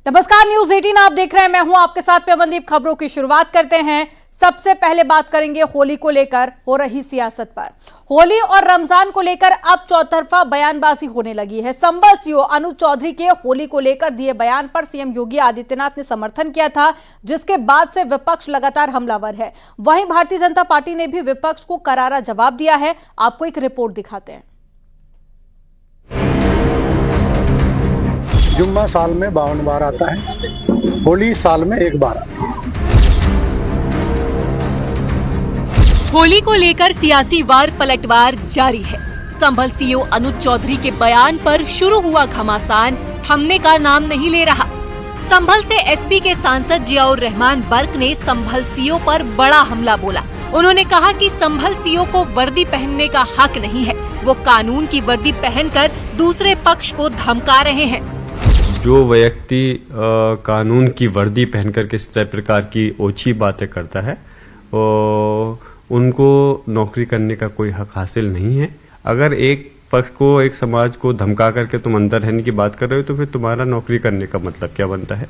नमस्कार, न्यूज 18 आप देख रहे हैं। मैं हूं आपके साथ में अमनदीप। खबरों की शुरुआत करते हैं। सबसे पहले बात करेंगे होली को लेकर हो रही सियासत पर। होली और रमजान को लेकर अब चौतरफा बयानबाजी होने लगी है। संभल सीओ अनूप चौधरी के होली को लेकर दिए बयान पर सीएम योगी आदित्यनाथ ने समर्थन किया था, जिसके बाद से विपक्ष लगातार हमलावर है। वहीं भारतीय जनता पार्टी ने भी विपक्ष को करारा जवाब दिया है। आपको एक रिपोर्ट दिखाते हैं। जुम्मा साल में 52 बार आता है, होली साल में एक बार आती है। होली को लेकर सियासी वार पलटवार जारी है। संभल सीओ अनूप चौधरी के बयान पर शुरू हुआ घमासान थमने का नाम नहीं ले रहा। संभल से एसपी के सांसद जियाउर रहमान बर्क ने संभल सीओ पर बड़ा हमला बोला। उन्होंने कहा कि संभल सीओ को वर्दी पहनने का हक नहीं है, वो कानून की वर्दी पहनकर दूसरे पक्ष को धमका रहे हैं। जो व्यक्ति कानून की वर्दी पहनकर किस प्रकार की ओछी बातें करता है, उनको नौकरी करने का कोई हक हासिल नहीं है। अगर एक पक्ष को, एक समाज को धमका करके तुम अंदर रहने की बात कर रहे हो, तो फिर तुम्हारा नौकरी करने का मतलब क्या बनता है।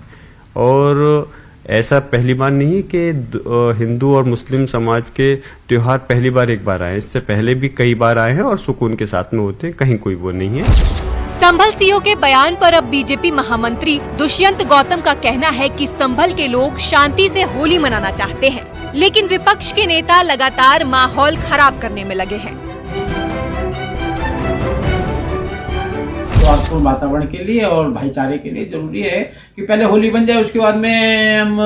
और ऐसा पहली बार नहीं है कि हिंदू और मुस्लिम समाज के त्योहार पहली बार एक बार आए। इससे पहले भी कई बार आए हैं और सुकून के साथ में होते हैं, कहीं कोई वो नहीं है। संभल सीओ के बयान पर अब बीजेपी महामंत्री दुष्यंत गौतम का कहना है कि संभल के लोग शांति से होली मनाना चाहते हैं, लेकिन विपक्ष के नेता लगातार माहौल खराब करने में लगे हैं। सौहार्दपूर्ण वातावरण के लिए और भाईचारे के लिए जरूरी है कि पहले होली बन जाए, उसके बाद में हम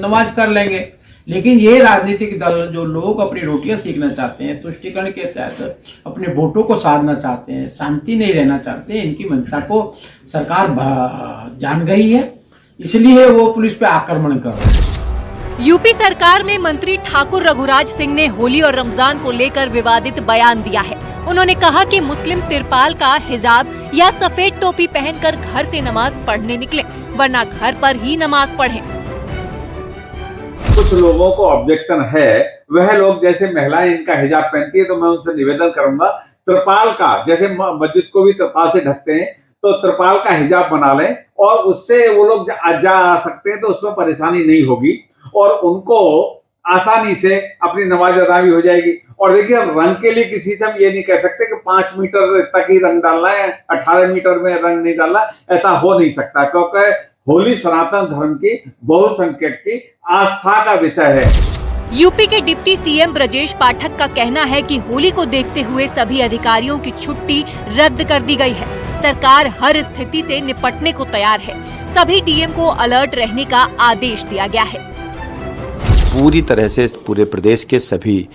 नमाज कर लेंगे। लेकिन ये राजनीतिक दल जो लोग अपनी रोटियां सीखना चाहते हैं, तुष्टीकरण के तहत अपने वोटों को साधना चाहते हैं, शांति नहीं रहना चाहते हैं, इनकी मंशा को सरकार जान गई है, इसलिए वो पुलिस पे आक्रमण कर रहे हैं। यूपी सरकार में मंत्री ठाकुर रघुराज सिंह ने होली और रमजान को लेकर विवादित बयान दिया है। उन्होंने कहा कि मुस्लिम तिरपाल का हिजाब या सफेद टोपी पहनकर घर से नमाज पढ़ने निकले, वरना घर पर ही नमाज पढ़ें। कुछ लोगों को ऑब्जेक्शन है, वह लोग जैसे महिलाएं इनका हिजाब पहनती है, तो मैं उनसे निवेदन करूंगा त्रिपाल का, जैसे मस्जिद को भी त्रिपाल से ढकते हैं, तो त्रिपाल का हिजाब बना लें और उससे वो लोग जा आ सकते हैं, तो उसमें परेशानी नहीं होगी और उनको आसानी से अपनी नमाज अदा भी हो जाएगी। और देखिए, हम रंग के लिए किसी से हम ये नहीं कह सकते कि 5 मीटर तक ही रंग डालना है, 18 मीटर में रंग नहीं डालना, ऐसा हो नहीं सकता, क्योंकि होली सनातन धर्म की बहुसंख्यक की आस्था का विषय है। यूपी के डिप्टी सीएम ब्रजेश पाठक का कहना है कि होली को देखते हुए सभी अधिकारियों की छुट्टी रद्द कर दी गई है। सरकार हर स्थिति से निपटने को तैयार है। सभी डीएम को अलर्ट रहने का आदेश दिया गया है। पूरी तरह से पूरे प्रदेश के सभी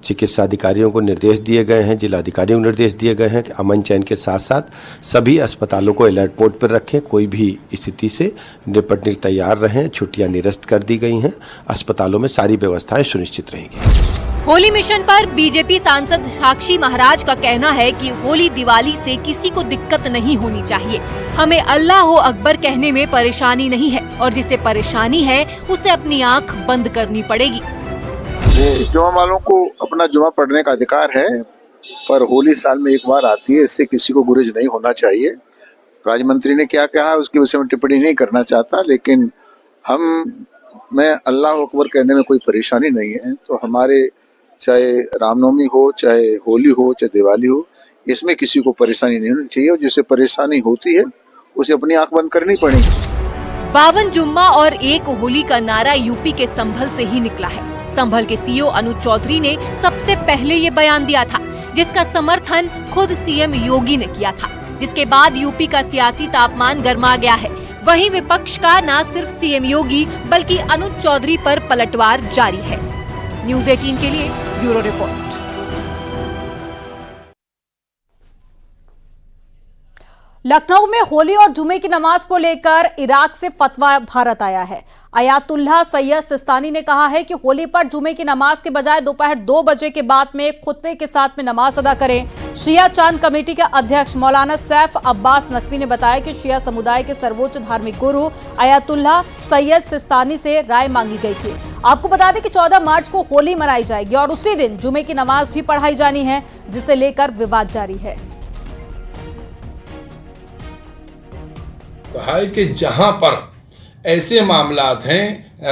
चिकित्सा अधिकारियों को निर्देश दिए गए हैं, जिलाधिकारियों को निर्देश दिए गए हैं कि अमन चैन के साथ साथ सभी अस्पतालों को अलर्ट मोड पर रखें, कोई भी स्थिति से निपटने के तैयार रहें। छुट्टियां निरस्त कर दी गई हैं, अस्पतालों में सारी व्यवस्थाएं सुनिश्चित रहेंगी। होली मिशन पर बीजेपी सांसद साक्षी महाराज का कहना है कि होली दिवाली से किसी को दिक्कत नहीं होनी चाहिए। हमें अल्लाह हो अकबर कहने में परेशानी नहीं है और जिसे परेशानी है उसे अपनी आंख बंद करनी पड़ेगी। जुम्मा वालों को अपना जुम्मा पढ़ने का अधिकार है, पर होली साल में एक बार आती है, इससे किसी को गुरेज नहीं होना चाहिए। राज्य मंत्री ने क्या कहा उसके विषय में टिप्पणी नहीं करना चाहता, लेकिन मैं अल्लाह अकबर कहने में कोई परेशानी नहीं है। तो हमारे चाहे रामनवमी हो, चाहे होली हो, चाहे दिवाली हो, इसमें किसी को परेशानी नहीं होनी चाहिए और जिसे परेशानी होती है उसे अपनी आंख बंद करनी पड़ेगी। 52 जुम्मा और एक होली का नारा यूपी के संभल से ही निकला है। संभल के सीओ अनूप चौधरी ने सबसे पहले ये बयान दिया था, जिसका समर्थन खुद सीएम योगी ने किया था, जिसके बाद यूपी का सियासी तापमान गर्मा गया है। वहीं विपक्ष का न सिर्फ सीएम योगी बल्कि अनूप चौधरी पर पलटवार जारी है। न्यूज 18 के लिए ब्यूरो रिपोर्ट। लखनऊ में होली और जुमे की नमाज को लेकर इराक से फतवा भारत आया है। अयातुल्लाह सैयद सिस्तानी ने कहा है कि होली पर जुमे की नमाज के बजाय दोपहर 2 बजे के बाद में खुतबे के साथ में नमाज अदा करें। शिया चांद कमेटी के अध्यक्ष मौलाना सैफ अब्बास नकवी ने बताया कि शिया समुदाय के सर्वोच्च धार्मिक गुरु अयातुल्लाह सैयद सिस्तानी से राय मांगी गई थी। आपको बता दें कि 14 मार्च को होली मनाई जाएगी और उसी दिन जुमे की नमाज भी पढ़ाई जानी है, जिसे लेकर विवाद जारी है। कहा है कि जहाँ पर ऐसे मामलात हैं,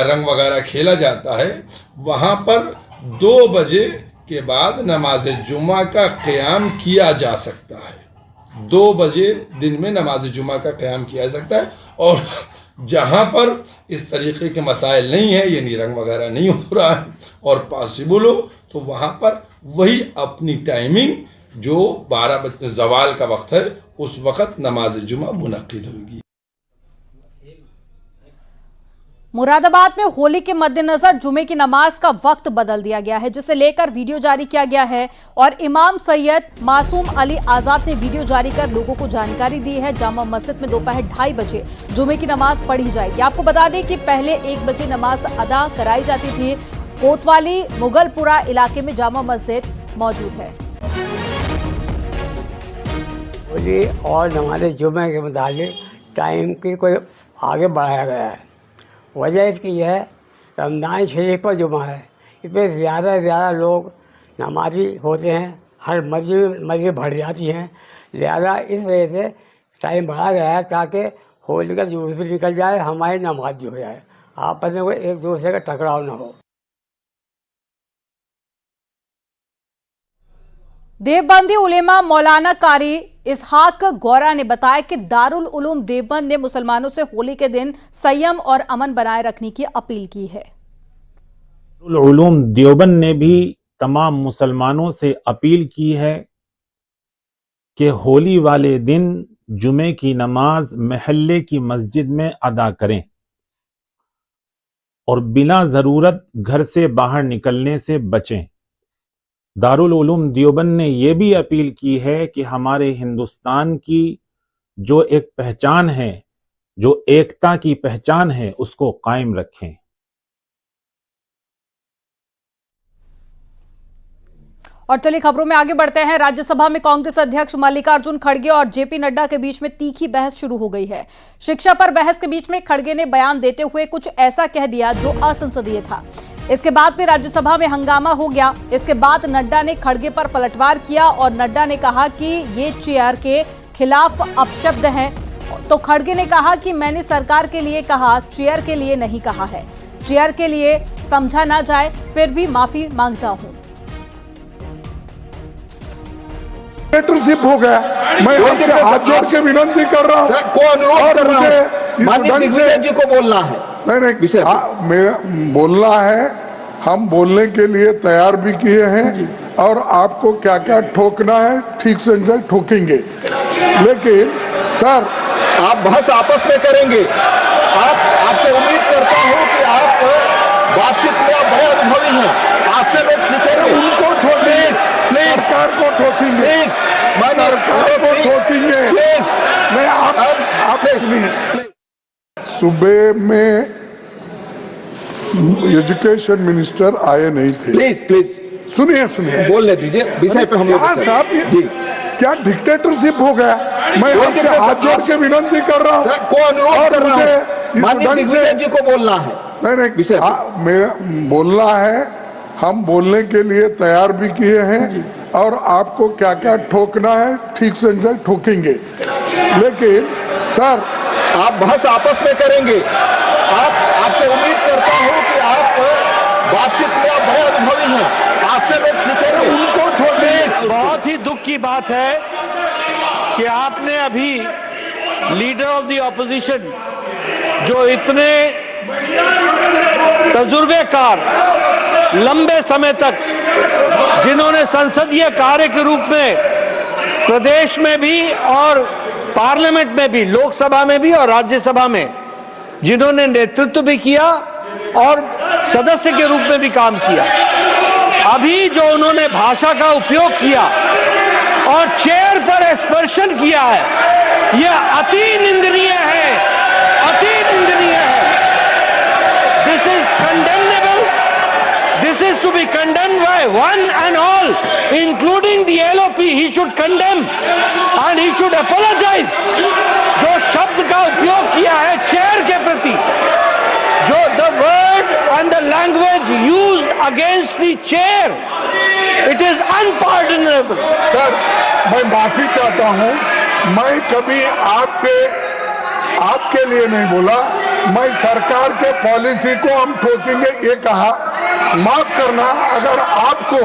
रंग वगैरह खेला जाता है, वहाँ पर 2 बजे के बाद नमाज जुमा का क़याम किया जा सकता है। 2 बजे दिन में नमाज जुमा का क़याम किया जा सकता है। और जहाँ पर इस तरीके के मसाइल नहीं है, यानी रंग वगैरह नहीं हो रहा है और पॉसिबल हो, तो वहाँ पर वही अपनी टाइमिंग जो 12 बजे ज़वाल का वक्त है, उस वक्त नमाज जुमा मुनक्किद होगी। मुरादाबाद में होली के मद्देनजर जुमे की नमाज का वक्त बदल दिया गया है, जिसे लेकर वीडियो जारी किया गया है और इमाम सैयद मासूम अली आजाद ने वीडियो जारी कर लोगों को जानकारी दी है। जामा मस्जिद में दोपहर 2:30 बजे जुमे की नमाज पढ़ी जाएगी। आपको बता दें कि पहले 1 बजे नमाज अदा कराई जाती थी। कोतवाली मुगलपुरा इलाके में जामा मस्जिद मौजूद है। होली और नमाज जुमे के मुताबिक टाइम की कोई आगे बढ़ाया गया है। वजह इसकी यह है, रमज़ान शरीफ पर जुमा है, इसमें ज़्यादा से ज़्यादा लोग नमाजी होते हैं, हर मस्जिद भर जाती हैं, लिहाजा इस वजह से टाइम बढ़ा गया है ताकि होली का जुलूस भी निकल जाए, हमारी नमाज भी हो जाए, आपस में कोई एक दूसरे का टकराव ना हो। देवबंदी उलेमा मौलाना कारी इसहाक गौरा ने बताया कि दारुल उलूम देवबंद ने मुसलमानों से होली के दिन संयम और अमन बनाए रखने की अपील की है। दारुल उलूम देवबंद ने भी तमाम मुसलमानों से अपील की है कि होली वाले दिन जुमे की नमाज महल्ले की मस्जिद में अदा करें और बिना जरूरत घर से बाहर निकलने से बचें। दारुल उलूम देवबंद ने यह भी अपील की है कि हमारे हिंदुस्तान की जो एक पहचान है, जो एकता की पहचान है, उसको कायम रखें। और चलिए खबरों में आगे बढ़ते हैं। राज्यसभा में कांग्रेस अध्यक्ष मल्लिकार्जुन खड़गे और जेपी नड्डा के बीच में तीखी बहस शुरू हो गई है। शिक्षा पर बहस के बीच में खड़गे ने बयान देते हुए कुछ ऐसा कह दिया जो असंसदीय था। इसके बाद में राज्यसभा में हंगामा हो गया। इसके बाद नड्डा ने खड़गे पर पलटवार किया और नड्डा ने कहा कि ये चेयर के खिलाफ अपशब्द हैं। तो खड़गे ने कहा कि मैंने सरकार के लिए कहा, चेयर के लिए नहीं कहा है। चेयर के लिए समझा ना जाए, फिर भी माफी मांगता हूं। डिक्टेटरशिप हो गया। मैं आपसे हाथ जोड़ के विनती कर रहा हूं को अनुरोध कर रहा हूं, माननीय दिग्विजय जी को बोलना है। नहीं, मेरा बोलना है, हम बोलने के लिए तैयार भी किए हैं और आपको क्या क्या ठोकना है ठीक से ठोकेंगे। लेकिन सर, आप बहस आपस में करेंगे। आपसे उम्मीद करता हूं कि आप बातचीत में आप बड़े अनुभवी हैं, आपसे लोग सीखेंगे। उनको ठोकेंगे, सरकार को ठोकेंगे, सरकार को ठोकेंगे। मैं आप सुनिए, सुबह में एजुकेशन मिनिस्टर आए नहीं थे। प्लीज सुनिए बोलने दीजिए, विषय पे हम लोग साहब जी क्या डिक्टेटरशिप हो गया। मैं आपसे हाथ जोड़ के विनती कर रहा हूं को अनुरोध कर रहा हूं, माननीय दिग्विजय जी को बोलना है। नहीं, मेरा बोलना है, हम बोलने के लिए तैयार भी किए हैं और आपको क्या क्या ठोकना है ठीक से ठोकेंगे। लेकिन सर, आप बहस आपस में करेंगे। आपसे उम्मीद करता हूं कि आप बातचीत में आप बड़े अनुभवी हैं, आपसे लोग सीखेंगे। उनको ठोकेंगे। बहुत ही दुख की बात है कि आपने अभी लीडर ऑफ द ऑपोजिशन, जो इतने तजुर्बेकार, लंबे समय तक जिन्होंने संसदीय कार्य के रूप में प्रदेश में भी और पार्लियामेंट में भी, लोकसभा में भी और राज्यसभा में जिन्होंने नेतृत्व भी किया और सदस्य के रूप में भी काम किया, अभी जो उन्होंने भाषा का उपयोग किया और चेयर पर स्पर्शन किया है, यह अति निंदनीय है, अति निंदनीय है। This is condemnable, this is to be condemned by one and all, including the LOP. He should condemn and he should apologize. जो शब्द का उपयोग किया है चेयर के प्रति, जो the word and the language used against the chair, it is unpardonable. Sir, मैं माफी चाहता हूं। मैं कभी आपके लिए नहीं बोला, मैं सरकार के पॉलिसी को हम ठोकेंगे ये कहा। माफ करना, अगर आपको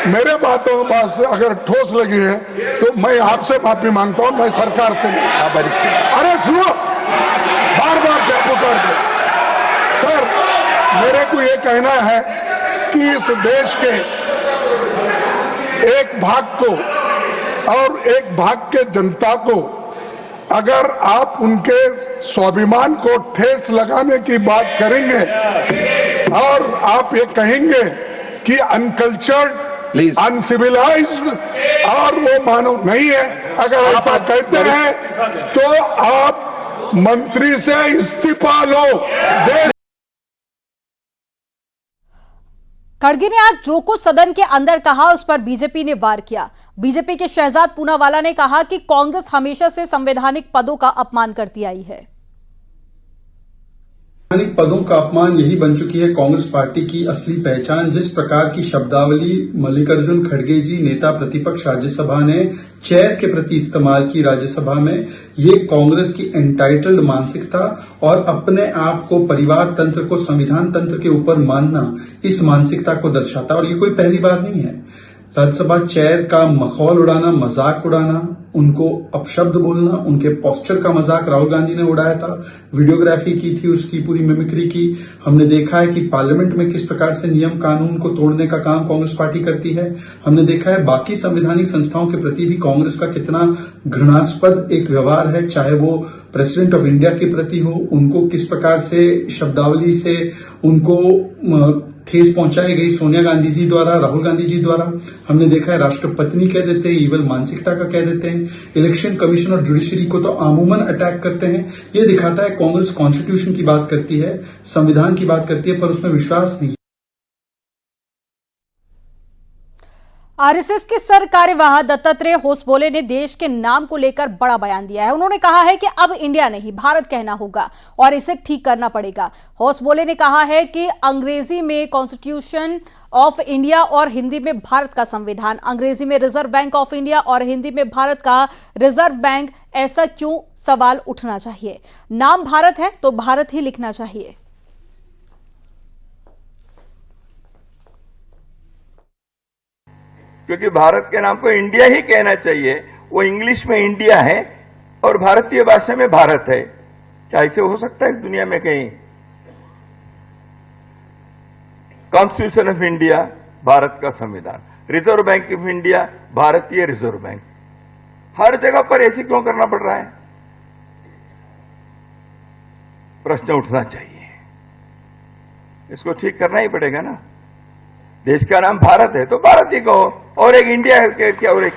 मेरे बातों से अगर ठोस लगी है तो मैं आपसे माफी मांगता हूं, मैं सरकार से नहीं। अरे सुनो, बार बार क्या पुकार दे सर। मेरे को ये कहना है कि इस देश के एक भाग को और एक भाग के जनता को अगर आप उनके स्वाभिमान को ठेस लगाने की बात करेंगे और आप ये कहेंगे कि अनकल्चर्ड, अनसिविलाइज्ड और वो मानव नहीं है, अगर ऐसा कहते हैं तो आप मंत्री से इस्तीफा लो। खड़गे ने आज जो कुछ सदन के अंदर कहा उस पर बीजेपी ने वार किया। बीजेपी के शहजाद पूनावाला ने कहा कि कांग्रेस हमेशा से संवैधानिक पदों का अपमान करती आई है। संवैधानिक पदों का अपमान यही बन चुकी है कांग्रेस पार्टी की असली पहचान। जिस प्रकार की शब्दावली मल्लिकार्जुन खड़गे जी, नेता प्रतिपक्ष राज्यसभा, ने चेयर के प्रति इस्तेमाल की राज्यसभा में, ये कांग्रेस की एंटाइटल्ड मानसिकता और अपने आप को परिवार तंत्र को संविधान तंत्र के ऊपर मानना, इस मानसिकता को दर्शाता। और ये कोई पहली बार नहीं है। राज्यसभा चेयर का मखौल उड़ाना, मजाक उड़ाना, उनको अपशब्द बोलना, उनके पोस्चर का मजाक राहुल गांधी ने उड़ाया था, वीडियोग्राफी की थी, उसकी पूरी मिमिक्री की। हमने देखा है कि पार्लियामेंट में किस प्रकार से नियम कानून को तोड़ने का काम कांग्रेस पार्टी करती है। हमने देखा है बाकी संवैधानिक संस्थाओं के प्रति भी कांग्रेस का कितना घृणास्पद एक व्यवहार है, चाहे वो प्रेसिडेंट ऑफ इंडिया के प्रति हो, उनको किस प्रकार से शब्दावली से उनको ठेस पहुंचाई गई सोनिया गांधी जी द्वारा, राहुल गांधी जी द्वारा। हमने देखा है राष्ट्रपत्नी कह देते हैं, इवल मानसिकता का कह देते हैं, इलेक्शन कमीशन और जुडिशरी को तो आमूमन अटैक करते हैं। ये दिखाता है कांग्रेस कॉन्स्टिट्यूशन की बात करती है, संविधान की बात करती है, पर उसमें विश्वास नहीं। आरएसएस के सर कार्यवाह दत्तात्रेय होसबोले ने देश के नाम को लेकर बड़ा बयान दिया है। उन्होंने कहा है कि अब इंडिया नहीं भारत कहना होगा और इसे ठीक करना पड़ेगा। होसबोले ने कहा है कि अंग्रेजी में कॉन्स्टिट्यूशन ऑफ इंडिया और हिंदी में भारत का संविधान, अंग्रेजी में रिजर्व बैंक ऑफ इंडिया और हिंदी में भारत का रिजर्व बैंक, ऐसा क्यों सवाल उठना चाहिए। नाम भारत है तो भारत ही लिखना चाहिए। क्योंकि भारत के नाम को इंडिया ही कहना चाहिए। वो इंग्लिश में इंडिया है और भारतीय भाषा में भारत है। क्या ऐसे हो सकता है इस दुनिया में कहीं? कॉन्स्टिट्यूशन ऑफ इंडिया भारत का संविधान, रिजर्व बैंक ऑफ इंडिया भारतीय रिजर्व बैंक, हर जगह पर ऐसे क्यों करना पड़ रहा है? प्रश्न उठना चाहिए। इसको ठीक करना ही पड़ेगा ना। देश का नाम भारत है तो भारत ही कहो, और एक इंडिया और एक